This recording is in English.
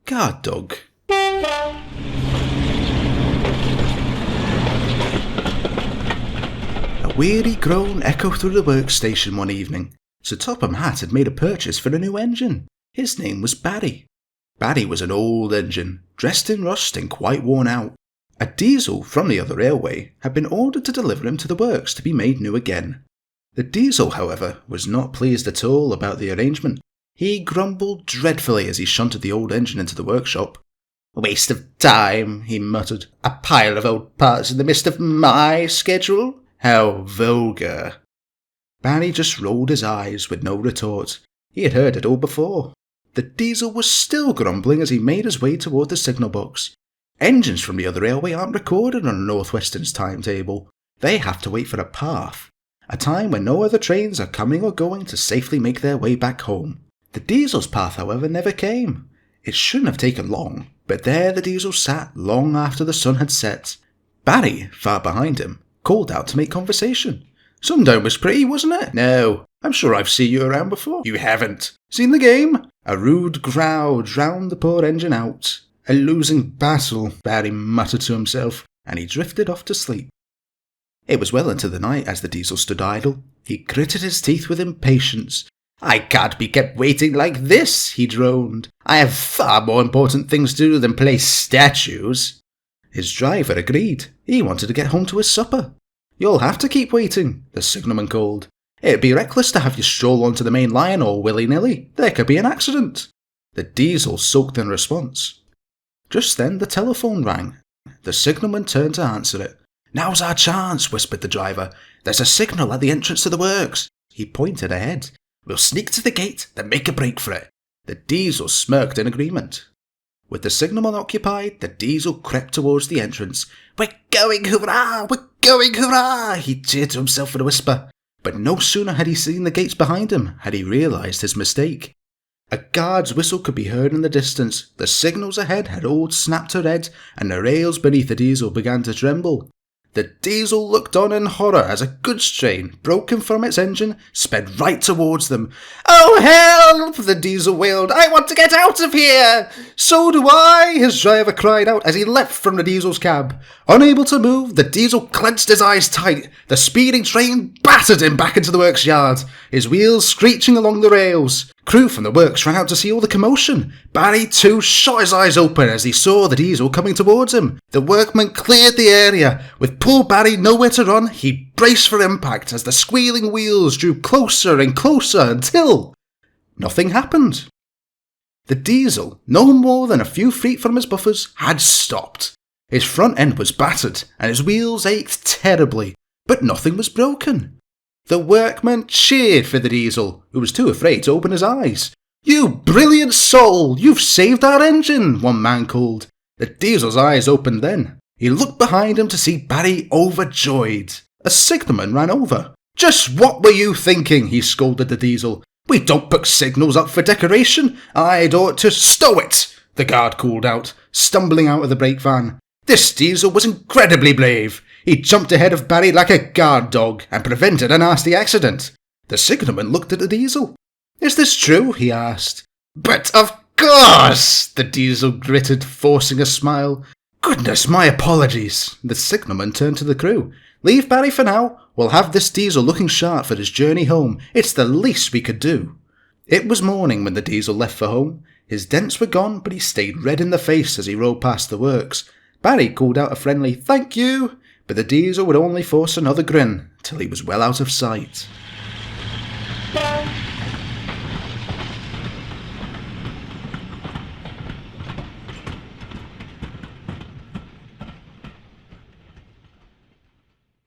guard dog. A weary groan echoed through the workstation one evening. Sir Topham Hatt had made a purchase for a new engine. His name was Barry. Barry was an old engine, dressed in rust and quite worn out. A diesel from the other railway had been ordered to deliver him to the works to be made new again. The diesel, however, was not pleased at all about the arrangement. He grumbled dreadfully as he shunted the old engine into the workshop. "A waste of time," he muttered. "A pile of old parts in the midst of my schedule? How vulgar." Barry just rolled his eyes with no retort. He had heard it all before. The diesel was still grumbling as he made his way toward the signal box. Engines from the other railway aren't recorded on a North Western's timetable. They have to wait for a path, a time when no other trains are coming or going to safely make their way back home. The diesel's path, however, never came. It shouldn't have taken long, but there the diesel sat long after the sun had set. Barry, far behind him, called out to make conversation. "Sundown was pretty, wasn't it?" "No. I'm sure I've seen you around before." "You haven't." "Seen the game?" A rude growl drowned the poor engine out. "A losing battle," Barry muttered to himself, and he drifted off to sleep. It was well into the night as the diesel stood idle. He gritted his teeth with impatience. "I can't be kept waiting like this," he droned. "I have far more important things to do than play statues." His driver agreed. He wanted to get home to his supper. "You'll have to keep waiting," the signalman called. "It'd be reckless to have you stroll onto the main line all willy-nilly. There could be an accident." The diesel sulked in response. Just then the telephone rang. The signalman turned to answer it. "Now's our chance," whispered the driver. "There's a signal at the entrance to the works." He pointed ahead. "We'll sneak to the gate, then make a break for it." The diesel smirked in agreement. With the signalman occupied, the diesel crept towards the entrance. "We're going, hurrah! We're going, hurrah!" he cheered to himself in a whisper. But no sooner had he seen the gates behind him had he realised his mistake. A guard's whistle could be heard in the distance. The signals ahead had all snapped to red, and the rails beneath the diesel began to tremble. The diesel looked on in horror as a goods train, broken from its engine, sped right towards them. "Oh, help!" the diesel wailed. "I want to get out of here!" "So do I!" his driver cried out as he leapt from the diesel's cab. Unable to move, the diesel clenched his eyes tight. The speeding train battered him back into the works yard, his wheels screeching along the rails. Crew from the works ran out to see all the commotion. Barry, too, shot his eyes open as he saw the diesel coming towards him. The workmen cleared the area. With poor Barry nowhere to run, he braced for impact as the squealing wheels drew closer and closer until nothing happened. The diesel, no more than a few feet from his buffers, had stopped. His front end was battered and his wheels ached terribly, but nothing was broken. The workmen cheered for the diesel, who was too afraid to open his eyes. "You brilliant soul! You've saved our engine!" one man called. The diesel's eyes opened then. He looked behind him to see Barry overjoyed. A signalman ran over. "Just what were you thinking?" he scolded the diesel. "We don't put signals up for decoration. I'd ought to—" "Stow it!" the guard called out, stumbling out of the brake van. This diesel was incredibly brave. He jumped ahead of Barry like a guard dog and prevented a nasty accident. The signalman looked at the diesel. "Is this true?" he asked. "But of course!" the diesel gritted, forcing a smile. "Goodness, my apologies." The signalman turned to the crew. "Leave Barry for now. We'll have this diesel looking sharp for his journey home. It's the least we could do." It was morning when the diesel left for home. His dents were gone, but he stayed red in the face as he rode past the works. Barry called out a friendly "thank you," but the diesel would only force another grin till he was well out of sight.